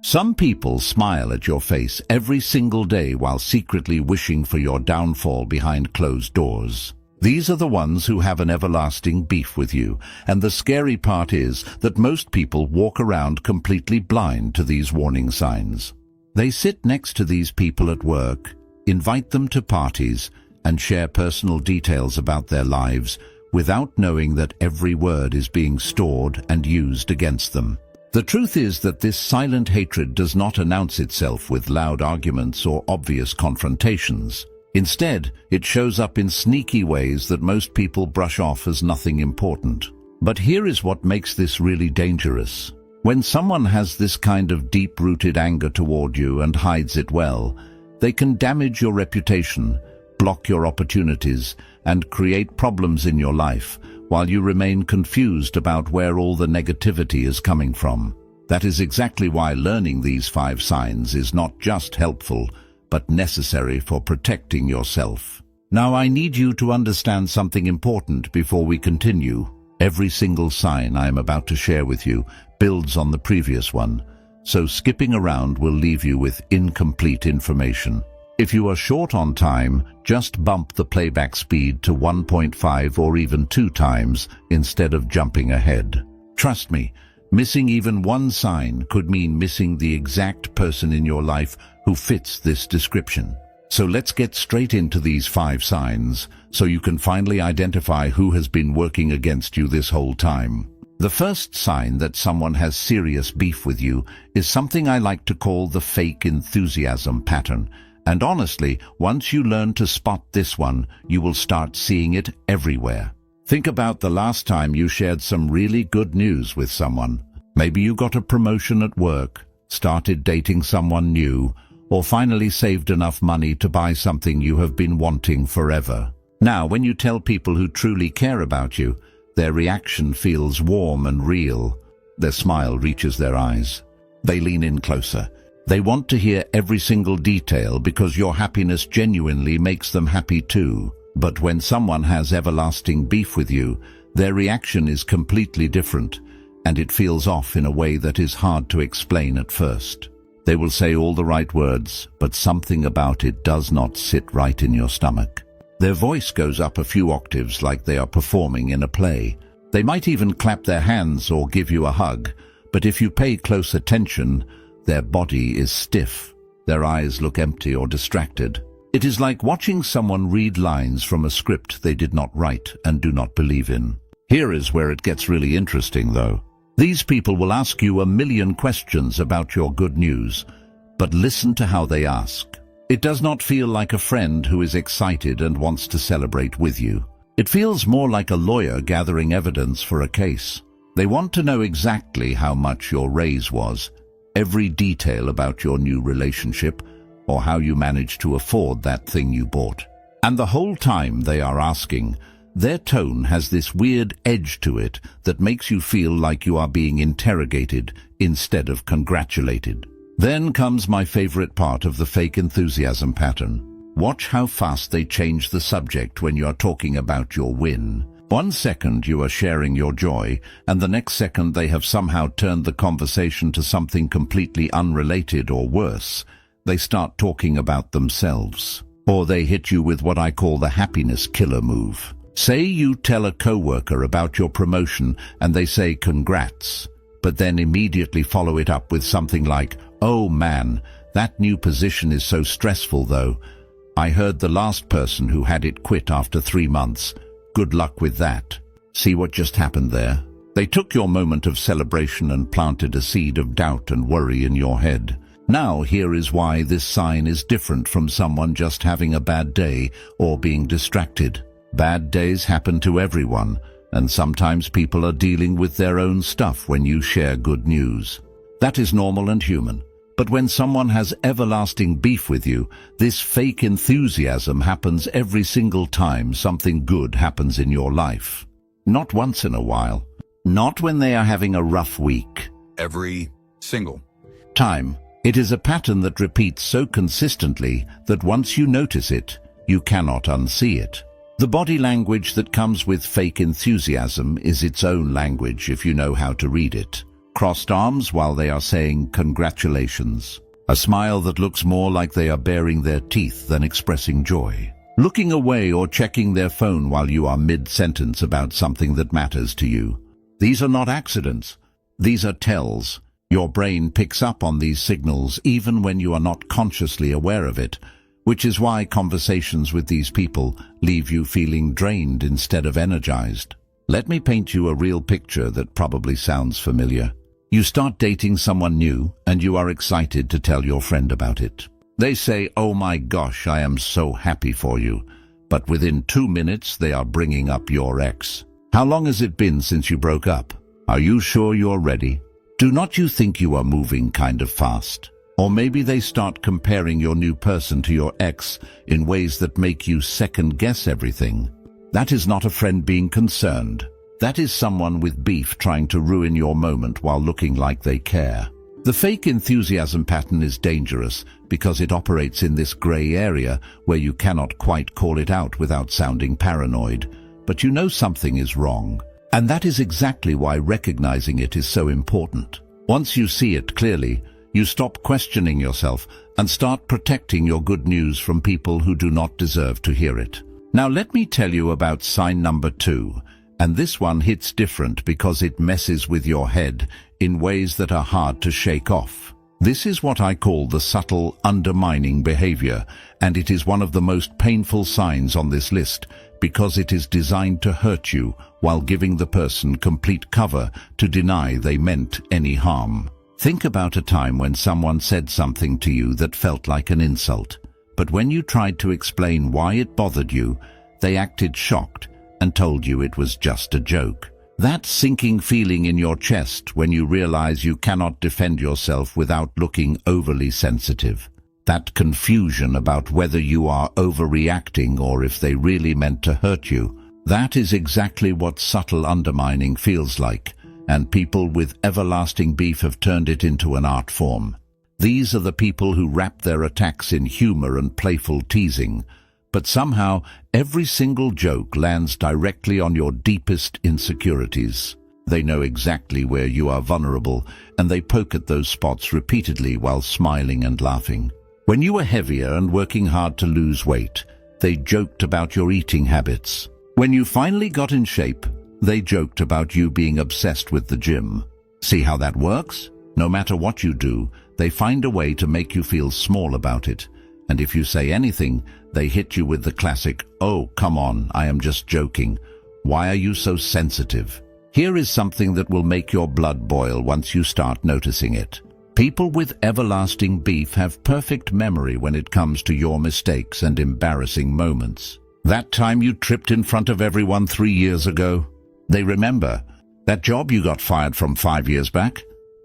Some people smile at your face every single day while secretly wishing for your downfall behind closed doors. These are the ones who have an everlasting beef with you, and the scary part is that most people walk around completely blind to these warning signs. They sit next to these people at work, invite them to parties, and share personal details about their lives without knowing that every word is being stored and used against them. The truth is that this silent hatred does not announce itself with loud arguments or obvious confrontations. Instead, it shows up in sneaky ways that most people brush off as nothing important. But here is what makes this really dangerous. When someone has this kind of deep-rooted anger toward you and hides it well, they can damage your reputation, block your opportunities, and create problems in your life, while you remain confused about where all the negativity is coming from. That is exactly why learning these 5 signs is not just helpful, but necessary for protecting yourself. Now I need you to understand something important before we continue. Every single sign I am about to share with you builds on the previous one, so skipping around will leave you with incomplete information. If you are short on time, just bump the playback speed to 1.5 or even 2 times instead of jumping ahead. Trust me, missing even one sign could mean missing the exact person in your life who fits this description. So let's get straight into these 5 signs so you can finally identify who has been working against you this whole time. The first sign that someone has serious beef with you is something I like to call the fake enthusiasm pattern. And honestly, once you learn to spot this one, you will start seeing it everywhere. Think about the last time you shared some really good news with someone. Maybe you got a promotion at work, started dating someone new, or finally saved enough money to buy something you have been wanting forever. Now, when you tell people who truly care about you, their reaction feels warm and real. Their smile reaches their eyes. They lean in closer. They want to hear every single detail because your happiness genuinely makes them happy too. But when someone has everlasting beef with you, their reaction is completely different, and it feels off in a way that is hard to explain at first. They will say all the right words, but something about it does not sit right in your stomach. Their voice goes up a few octaves like they are performing in a play. They might even clap their hands or give you a hug, but if you pay close attention, their body is stiff. Their eyes look empty or distracted. It is like watching someone read lines from a script they did not write and do not believe in. Here is where it gets really interesting, though. These people will ask you a million questions about your good news, but listen to how they ask. It does not feel like a friend who is excited and wants to celebrate with you. It feels more like a lawyer gathering evidence for a case. They want to know exactly how much your raise was, every detail about your new relationship, or how you managed to afford that thing you bought. And the whole time they are asking, their tone has this weird edge to it that makes you feel like you are being interrogated instead of congratulated. Then comes my favorite part of the fake enthusiasm pattern. Watch how fast they change the subject when you are talking about your win. 1 second you are sharing your joy, and the next second they have somehow turned the conversation to something completely unrelated, or worse, they start talking about themselves. Or they hit you with what I call the happiness killer move. Say you tell a coworker about your promotion and they say congrats, but then immediately follow it up with something like, "Oh man, that new position is so stressful though. I heard the last person who had it quit after 3 months. Good luck with that." See what just happened there? They took your moment of celebration and planted a seed of doubt and worry in your head. Now here is why this sign is different from someone just having a bad day or being distracted. Bad days happen to everyone, and sometimes people are dealing with their own stuff when you share good news. That is normal and human. But when someone has everlasting beef with you, this fake enthusiasm happens every single time something good happens in your life. Not once in a while. Not when they are having a rough week. Every single time. It is a pattern that repeats so consistently that once you notice it, you cannot unsee it. The body language that comes with fake enthusiasm is its own language if you know how to read it. crossed arms while they are saying congratulations, a smile that looks more like they are baring their teeth than expressing joy, looking away or checking their phone while you are mid-sentence about something that matters to you. These are not accidents. These are tells. Your brain picks up on these signals even when you are not consciously aware of it, which is why conversations with these people leave you feeling drained instead of energized. Let me paint you a real picture that probably sounds familiar. You start dating someone new and you are excited to tell your friend about it. They say, "Oh my gosh, I am so happy for you." But within 2 minutes they are bringing up your ex. How long has it been since you broke up? Are you sure you're ready? Do not you think you are moving kind of fast? Or maybe they start comparing your new person to your ex in ways that make you second-guess everything. That is not a friend being concerned. That is someone with beef trying to ruin your moment while looking like they care. The fake enthusiasm pattern is dangerous because it operates in this gray area where you cannot quite call it out without sounding paranoid, but you know something is wrong. And that is exactly why recognizing it is so important. Once you see it clearly, you stop questioning yourself and start protecting your good news from people who do not deserve to hear it. Now let me tell you about sign number 2, and this one hits different because it messes with your head in ways that are hard to shake off. This is what I call the subtle undermining behavior, and it is one of the most painful signs on this list because it is designed to hurt you while giving the person complete cover to deny they meant any harm. Think about a time when someone said something to you that felt like an insult, but when you tried to explain why it bothered you, they acted shocked and told you it was just a joke. That sinking feeling in your chest when you realize you cannot defend yourself without looking overly sensitive. That confusion about whether you are overreacting or if they really meant to hurt you. That is exactly what subtle undermining feels like, and people with everlasting beef have turned it into an art form. These are the people who wrap their attacks in humor and playful teasing, but somehow every single joke lands directly on your deepest insecurities. They know exactly where you are vulnerable, and they poke at those spots repeatedly while smiling and laughing. When you were heavier and working hard to lose weight, they joked about your eating habits. When you finally got in shape, they joked about you being obsessed with the gym. See how that works? No matter what you do, they find a way to make you feel small about it. And if you say anything, they hit you with the classic, "Oh, come on, I am just joking. Why are you so sensitive?" Here is something that will make your blood boil once you start noticing it. People with everlasting beef have perfect memory when it comes to your mistakes and embarrassing moments. That time you tripped in front of everyone 3 years ago? They remember. That job you got fired from 5 years back?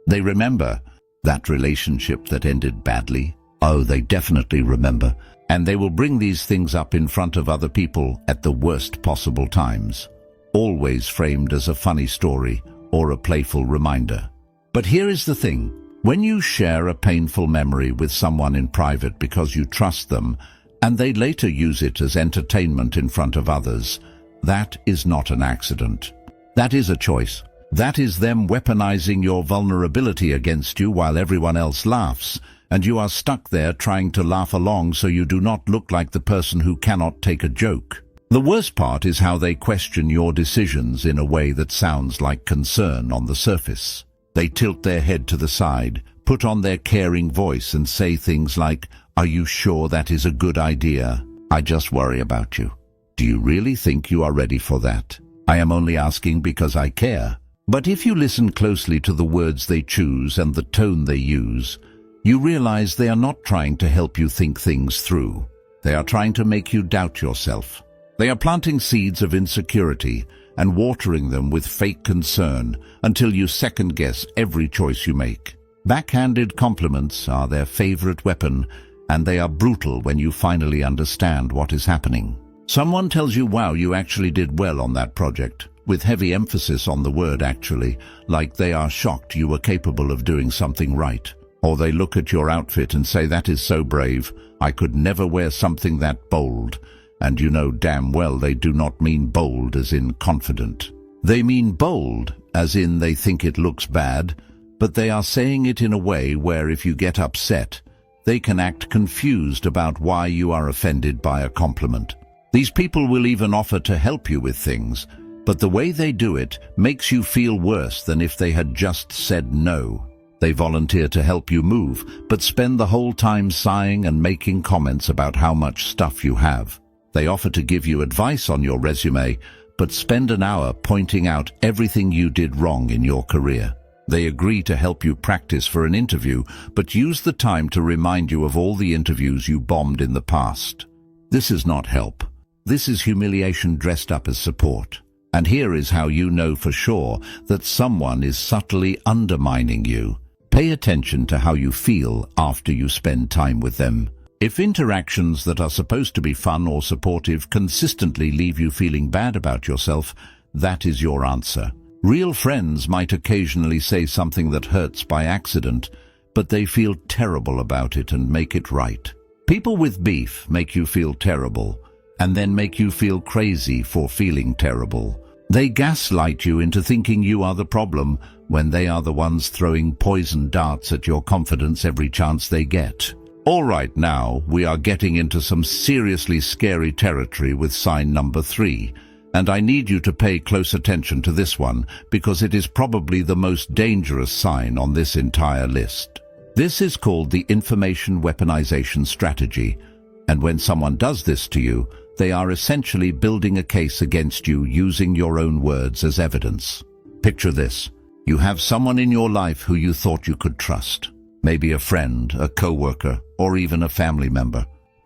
They remember. That relationship that ended badly? Oh, they definitely remember. And they will bring these things up in front of other people at the worst possible times, always framed as a funny story or a playful reminder. But here is the thing. When you share a painful memory with someone in private because you trust them, and they later use it as entertainment in front of others, that is not an accident. That is a choice. That is them weaponizing your vulnerability against you while everyone else laughs, and you are stuck there trying to laugh along so you do not look like the person who cannot take a joke. The worst part is how they question your decisions in a way that sounds like concern on the surface. They tilt their head to the side, put on their caring voice and say things like, "Are you sure that is a good idea? I just worry about you." Do you really think you are ready for that? I am only asking because I care. But if you listen closely to the words they choose and the tone they use, you realize they are not trying to help you think things through. They are trying to make you doubt yourself. They are planting seeds of insecurity and watering them with fake concern until you second-guess every choice you make. Backhanded compliments are their favorite weapon, and they are brutal when you finally understand what is happening. Someone tells you, "Wow, you actually did well on that project," with heavy emphasis on the word actually, like they are shocked you were capable of doing something right. Or they look at your outfit and say, "That is so brave. I could never wear something that bold." And you know damn well they do not mean bold as in confident. They mean bold as in they think it looks bad, but they are saying it in a way where if you get upset, they can act confused about why you are offended by a compliment. These people will even offer to help you with things, but the way they do it makes you feel worse than if they had just said no. They volunteer to help you move, but spend the whole time sighing and making comments about how much stuff you have. They offer to give you advice on your resume, but spend an hour pointing out everything you did wrong in your career. They agree to help you practice for an interview, but use the time to remind you of all the interviews you bombed in the past. This is not help. This is humiliation dressed up as support. And here is how you know for sure that someone is subtly undermining you. Pay attention to how you feel after you spend time with them. If interactions that are supposed to be fun or supportive consistently leave you feeling bad about yourself, that is your answer. Real friends might occasionally say something that hurts by accident, but they feel terrible about it and make it right. People with beef make you feel terrible, and then make you feel crazy for feeling terrible. They gaslight you into thinking you are the problem when they are the ones throwing poison darts at your confidence every chance they get. All right, now we are getting into some seriously scary territory with sign number 3, and I need you to pay close attention to this one because it is probably the most dangerous sign on this entire list. This is called the information weaponization strategy, and when someone does this to you, they are essentially building a case against you using your own words as evidence. Picture this. You have someone in your life who you thought you could trust. Maybe a friend, a coworker, or even a family member.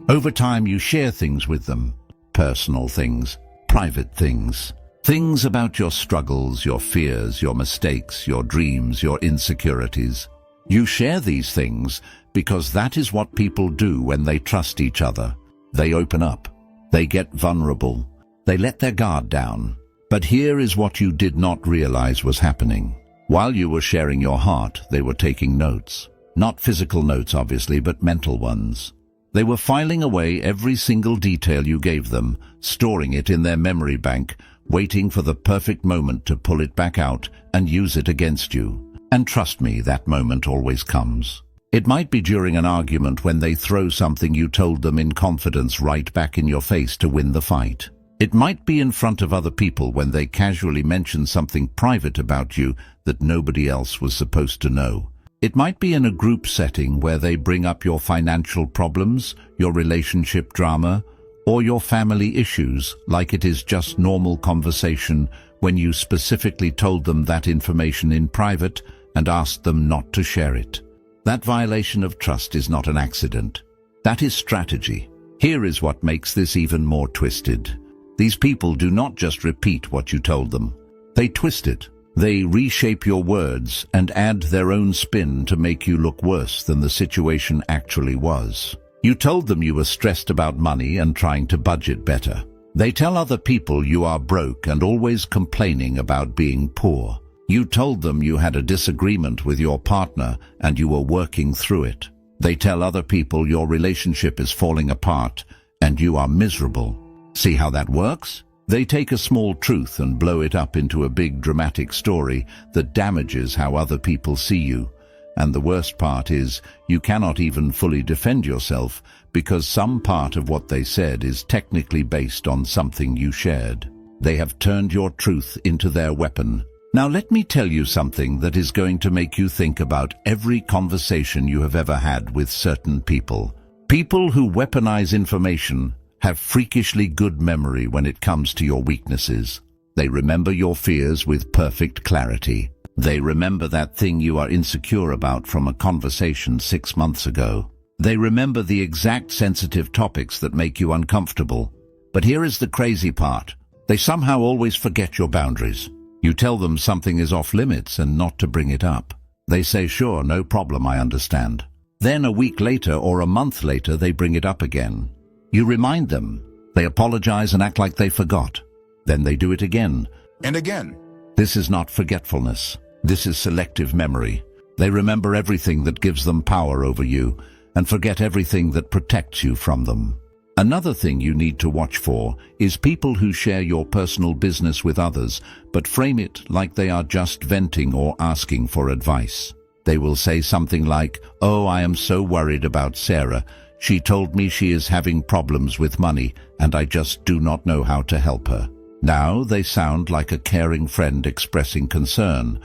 Over time, you share things with them. Personal things, private things. Things about your struggles, your fears, your mistakes, your dreams, your insecurities. You share these things because that is what people do when they trust each other. They open up. They get vulnerable. They let their guard down. But here is what you did not realize was happening. While you were sharing your heart, they were taking notes. Not physical notes, obviously, but mental ones. They were filing away every single detail you gave them, storing it in their memory bank, waiting for the perfect moment to pull it back out and use it against you. And trust me, that moment always comes. It might be during an argument when they throw something you told them in confidence right back in your face to win the fight. It might be in front of other people when they casually mention something private about you that nobody else was supposed to know. It might be in a group setting where they bring up your financial problems, your relationship drama, or your family issues like it is just normal conversation when you specifically told them that information in private and asked them not to share it. That violation of trust is not an accident. That is strategy. Here is what makes this even more twisted. These people do not just repeat what you told them. They twist it. They reshape your words and add their own spin to make you look worse than the situation actually was. You told them you were stressed about money and trying to budget better. They tell other people you are broke and always complaining about being poor. You told them you had a disagreement with your partner and you were working through it. They tell other people your relationship is falling apart and you are miserable. See how that works? They take a small truth and blow it up into a big dramatic story that damages how other people see you. And the worst part is, you cannot even fully defend yourself because some part of what they said is technically based on something you shared. They have turned your truth into their weapon. Now let me tell you something that is going to make you think about every conversation you have ever had with certain people. People who weaponize information have freakishly good memory when it comes to your weaknesses. They remember your fears with perfect clarity. They remember that thing you are insecure about from a conversation 6 months ago. They remember the exact sensitive topics that make you uncomfortable. But here is the crazy part. They somehow always forget your boundaries. You tell them something is off limits and not to bring it up. They say, sure, no problem, I understand. Then a week later or a month later, they bring it up again. You remind them. They apologize and act like they forgot. Then they do it again. And again. This is not forgetfulness. This is selective memory. They remember everything that gives them power over you and forget everything that protects you from them. Another thing you need to watch for is people who share your personal business with others but frame it like they are just venting or asking for advice. They will say something like, "Oh, I am so worried about Sarah. She told me she is having problems with money, and I just do not know how to help her." Now they sound like a caring friend expressing concern,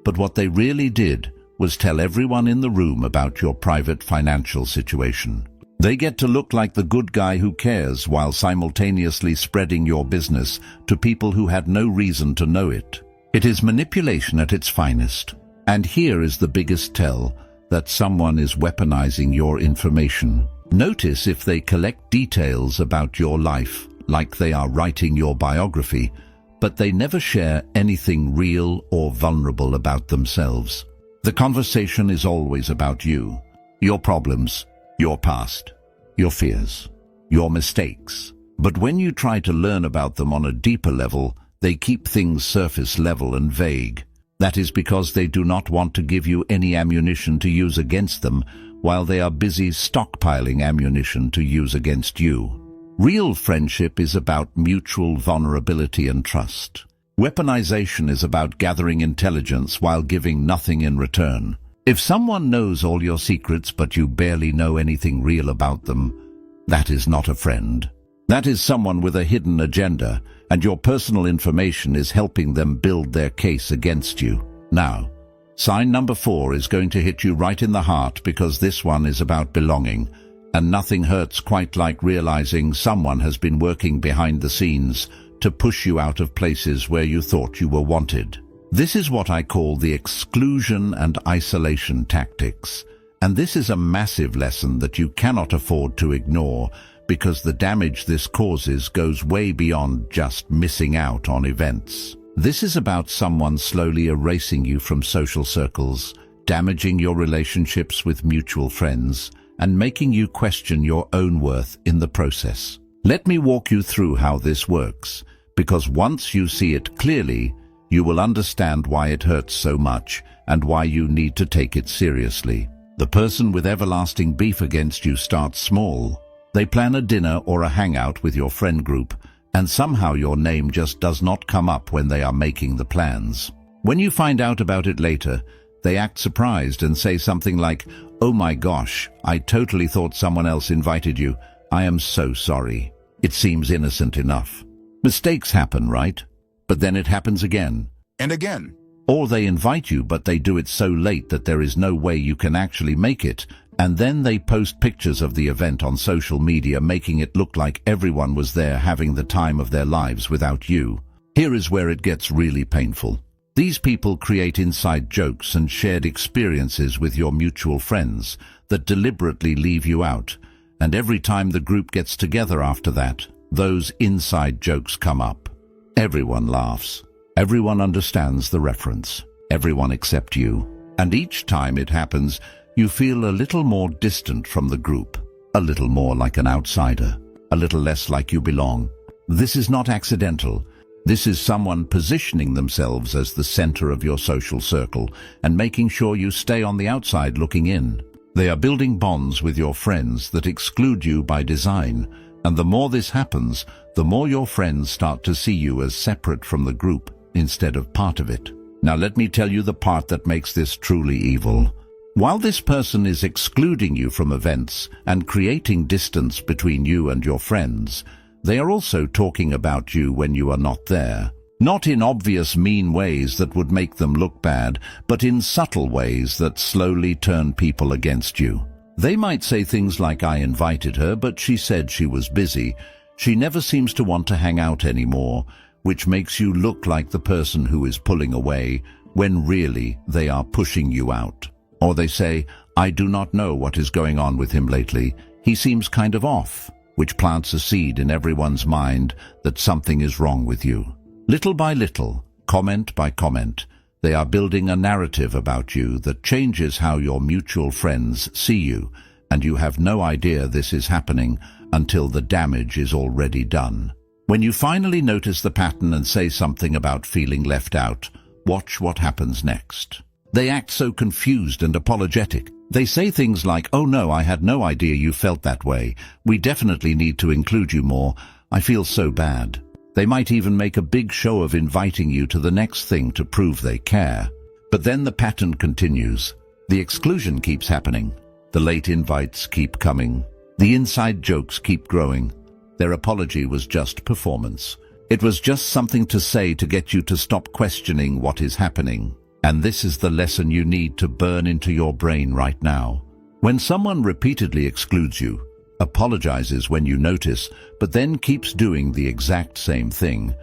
but what they really did was tell everyone in the room about your private financial situation. They get to look like the good guy who cares while simultaneously spreading your business to people who had no reason to know it. It is manipulation at its finest. And here is the biggest tell that someone is weaponizing your information. Notice if they collect details about your life, like they are writing your biography, but they never share anything real or vulnerable about themselves. The conversation is always about you, your problems, your past, your fears, your mistakes. But when you try to learn about them on a deeper level, they keep things surface level and vague. That is because they do not want to give you any ammunition to use against them, while they are busy stockpiling ammunition to use against you. Real friendship is about mutual vulnerability and trust. Weaponization is about gathering intelligence while giving nothing in return. If someone knows all your secrets but you barely know anything real about them, that is not a friend. That is someone with a hidden agenda, and your personal information is helping them build their case against you. Now, sign number 4 is going to hit you right in the heart because this one is about belonging, and nothing hurts quite like realizing someone has been working behind the scenes to push you out of places where you thought you were wanted. This is what I call the exclusion and isolation tactics, and this is a massive lesson that you cannot afford to ignore because the damage this causes goes way beyond just missing out on events. This is about someone slowly erasing you from social circles, damaging your relationships with mutual friends, and making you question your own worth in the process. Let me walk you through how this works, because once you see it clearly, you will understand why it hurts so much and why you need to take it seriously. The person with everlasting beef against you starts small. They plan a dinner or a hangout with your friend group, and somehow your name just does not come up when they are making the plans. When you find out about it later, they act surprised and say something like, "Oh my gosh, I totally thought someone else invited you. I am so sorry." It seems innocent enough. Mistakes happen, right? But then it happens again. And again. Or they invite you, but they do it so late that there is no way you can actually make it, and then they post pictures of the event on social media, making it look like everyone was there having the time of their lives without you. Here is where it gets really painful. These people create inside jokes and shared experiences with your mutual friends that deliberately leave you out, and every time the group gets together after that, those inside jokes come up. Everyone laughs. Everyone understands the reference. Everyone except you. And each time it happens, you feel a little more distant from the group, a little more like an outsider, a little less like you belong. This is not accidental. This is someone positioning themselves as the center of your social circle and making sure you stay on the outside looking in. They are building bonds with your friends that exclude you by design, and the more this happens, the more your friends start to see you as separate from the group instead of part of it. Now let me tell you the part that makes this truly evil. While this person is excluding you from events and creating distance between you and your friends, they are also talking about you when you are not there. Not in obvious mean ways that would make them look bad, but in subtle ways that slowly turn people against you. They might say things like, "I invited her, but she said she was busy. She never seems to want to hang out anymore," which makes you look like the person who is pulling away, when really they are pushing you out. Or they say, "I do not know what is going on with him lately. He seems kind of off," which plants a seed in everyone's mind that something is wrong with you. Little by little, comment by comment, they are building a narrative about you that changes how your mutual friends see you, and you have no idea this is happening until the damage is already done. When you finally notice the pattern and say something about feeling left out, watch what happens next. They act so confused and apologetic. They say things like, "Oh no, I had no idea you felt that way. We definitely need to include you more. I feel so bad." They might even make a big show of inviting you to the next thing to prove they care. But then the pattern continues. The exclusion keeps happening. The late invites keep coming. The inside jokes keep growing. Their apology was just performance. It was just something to say to get you to stop questioning what is happening. And this is the lesson you need to burn into your brain right now. When someone repeatedly excludes you, apologizes when you notice, but then keeps doing the exact same thing,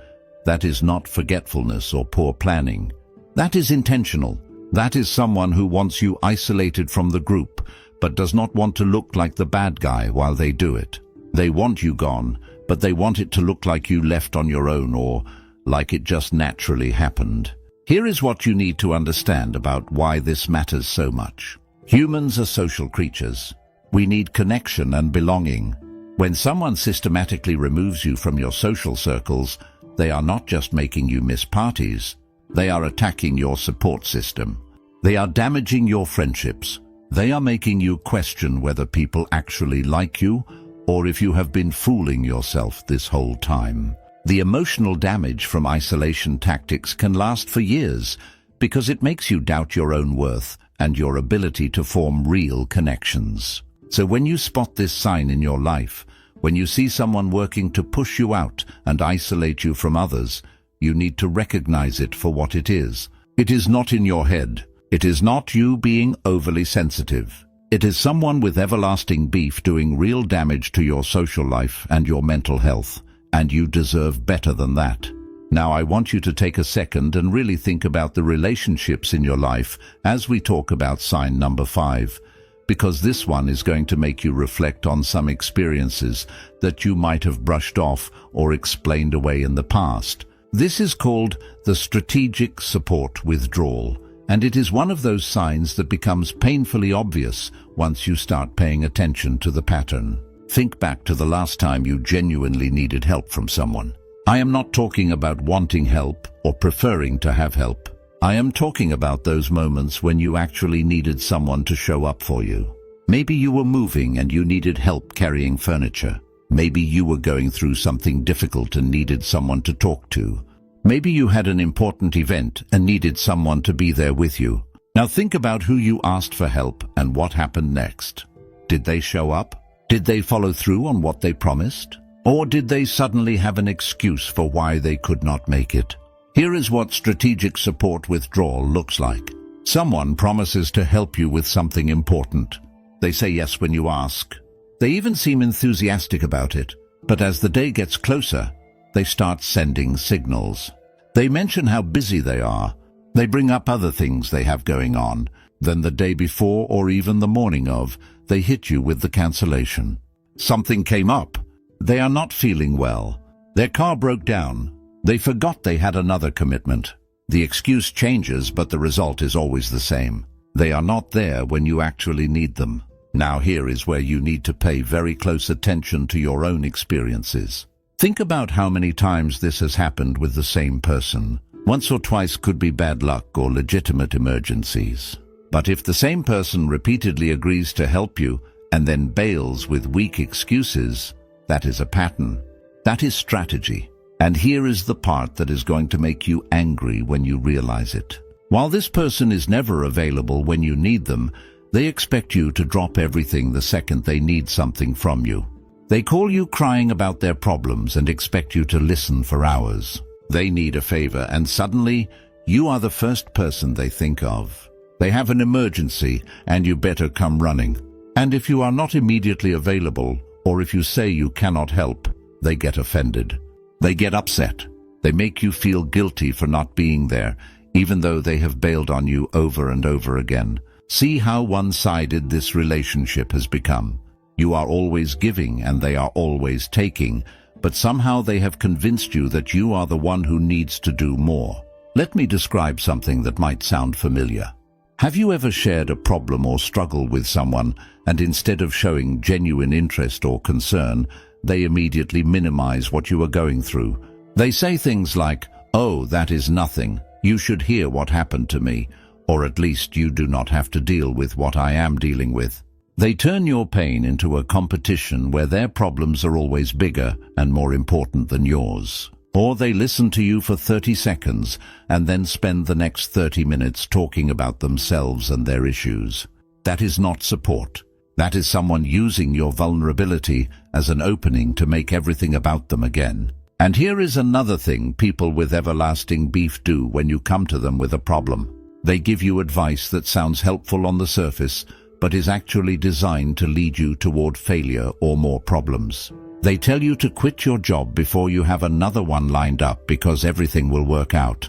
that is not forgetfulness or poor planning. That is intentional. That is someone who wants you isolated from the group, but does not want to look like the bad guy while they do it. They want you gone, but they want it to look like you left on your own or like it just naturally happened. Here is what you need to understand about why this matters so much. Humans are social creatures. We need connection and belonging. When someone systematically removes you from your social circles, they are not just making you miss parties. They are attacking your support system. They are damaging your friendships. They are making you question whether people actually like you or if you have been fooling yourself this whole time. The emotional damage from isolation tactics can last for years because it makes you doubt your own worth and your ability to form real connections. So when you spot this sign in your life, when you see someone working to push you out and isolate you from others, you need to recognize it for what it is. It is not in your head. It is not you being overly sensitive. It is someone with everlasting beef doing real damage to your social life and your mental health, and you deserve better than that. Now I want you to take a second and really think about the relationships in your life as we talk about sign number 5, because this one is going to make you reflect on some experiences that you might have brushed off or explained away in the past. This is called the strategic support withdrawal, and it is one of those signs that becomes painfully obvious once you start paying attention to the pattern. Think back to the last time you genuinely needed help from someone. I am not talking about wanting help or preferring to have help. I am talking about those moments when you actually needed someone to show up for you. Maybe you were moving and you needed help carrying furniture. Maybe you were going through something difficult and needed someone to talk to. Maybe you had an important event and needed someone to be there with you. Now think about who you asked for help and what happened next. Did they show up? Did they follow through on what they promised? Or did they suddenly have an excuse for why they could not make it? Here is what strategic support withdrawal looks like. Someone promises to help you with something important. They say yes when you ask. They even seem enthusiastic about it. But as the day gets closer, they start sending signals. They mention how busy they are. They bring up other things they have going on. Then the day before or even the morning of, they hit you with the cancellation. Something came up. They are not feeling well. Their car broke down. They forgot they had another commitment. The excuse changes, but the result is always the same. They are not there when you actually need them. Now here is where you need to pay very close attention to your own experiences. Think about how many times this has happened with the same person. Once or twice could be bad luck or legitimate emergencies. But if the same person repeatedly agrees to help you and then bails with weak excuses, that is a pattern. That is strategy. And here is the part that is going to make you angry when you realize it. While this person is never available when you need them, they expect you to drop everything the second they need something from you. They call you crying about their problems and expect you to listen for hours. They need a favor and suddenly you are the first person they think of. They have an emergency and you better come running. And if you are not immediately available, or if you say you cannot help, they get offended. They get upset. They make you feel guilty for not being there, even though they have bailed on you over and over again. See how one-sided this relationship has become. You are always giving and they are always taking, but somehow they have convinced you that you are the one who needs to do more. Let me describe something that might sound familiar. Have you ever shared a problem or struggle with someone, and instead of showing genuine interest or concern, they immediately minimize what you are going through? They say things like, "Oh, that is nothing. You should hear what happened to me," or "At least you do not have to deal with what I am dealing with." They turn your pain into a competition where their problems are always bigger and more important than yours. Or they listen to you for 30 seconds and then spend the next 30 minutes talking about themselves and their issues. That is not support. That is someone using your vulnerability as an opening to make everything about them again. And here is another thing people with everlasting beef do when you come to them with a problem. They give you advice that sounds helpful on the surface, but is actually designed to lead you toward failure or more problems. They tell you to quit your job before you have another one lined up because everything will work out,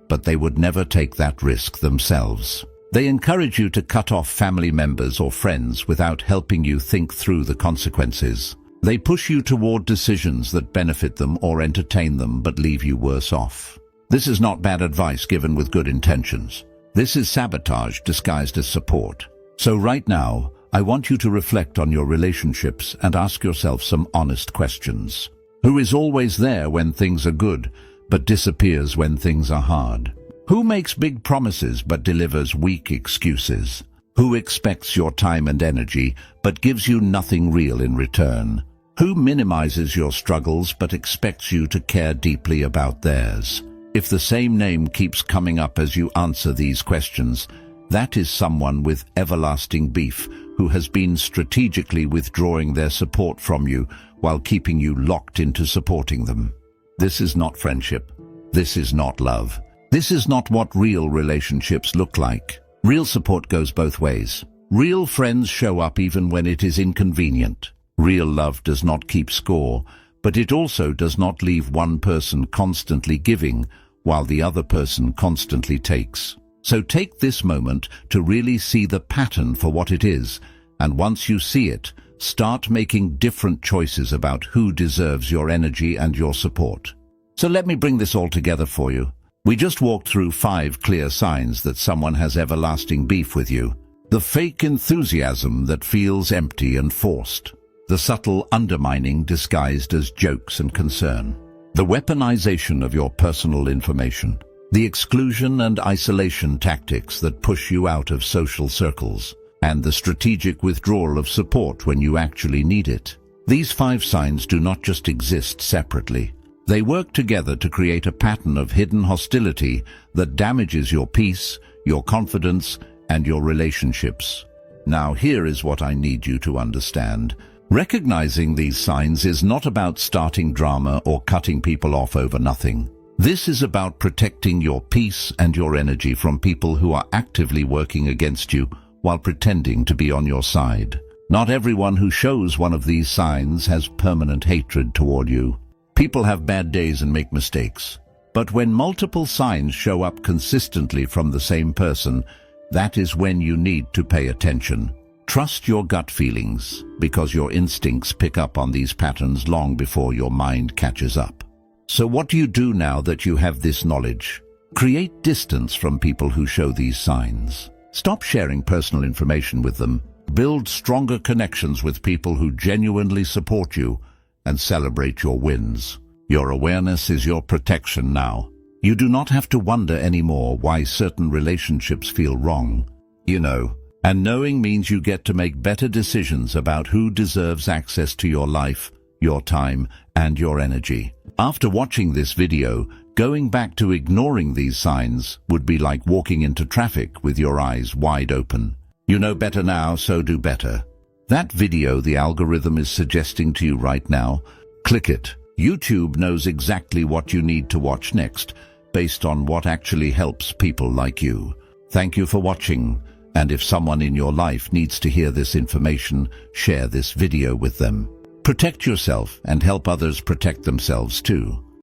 but they would never take that risk themselves. They encourage you to cut off family members or friends without helping you think through the consequences. They push you toward decisions that benefit them or entertain them but leave you worse off. This is not bad advice given with good intentions. This is sabotage disguised as support. So right now, I want you to reflect on your relationships and ask yourself some honest questions. Who is always there when things are good, but disappears when things are hard? Who makes big promises but delivers weak excuses? Who expects your time and energy but gives you nothing real in return? Who minimizes your struggles but expects you to care deeply about theirs? If the same name keeps coming up as you answer these questions, that is someone with everlasting beef who has been strategically withdrawing their support from you while keeping you locked into supporting them. This is not friendship. This is not love. This is not what real relationships look like. Real support goes both ways. Real friends show up even when it is inconvenient. Real love does not keep score, but it also does not leave one person constantly giving while the other person constantly takes. So take this moment to really see the pattern for what it is, and once you see it, start making different choices about who deserves your energy and your support. So let me bring this all together for you. We just walked through 5 clear signs that someone has everlasting beef with you. The fake enthusiasm that feels empty and forced. The subtle undermining disguised as jokes and concern. The weaponization of your personal information. The exclusion and isolation tactics that push you out of social circles. And the strategic withdrawal of support when you actually need it. These 5 signs do not just exist separately. They work together to create a pattern of hidden hostility that damages your peace, your confidence, and your relationships. Now here is what I need you to understand. Recognizing these signs is not about starting drama or cutting people off over nothing. This is about protecting your peace and your energy from people who are actively working against you while pretending to be on your side. Not everyone who shows one of these signs has permanent hatred toward you. People have bad days and make mistakes. But when multiple signs show up consistently from the same person, that is when you need to pay attention. Trust your gut feelings, because your instincts pick up on these patterns long before your mind catches up. So what do you do now that you have this knowledge? Create distance from people who show these signs. Stop sharing personal information with them. Build stronger connections with people who genuinely support you and celebrate your wins. Your awareness is your protection now. You do not have to wonder anymore why certain relationships feel wrong. You know. And knowing means you get to make better decisions about who deserves access to your life, your time, and your energy. After watching this video, going back to ignoring these signs would be like walking into traffic with your eyes wide open. You know better now, so do better. That video the algorithm is suggesting to you right now, click it. YouTube knows exactly what you need to watch next, based on what actually helps people like you. Thank you for watching. And if someone in your life needs to hear this information, share this video with them. Protect yourself and help others protect themselves too.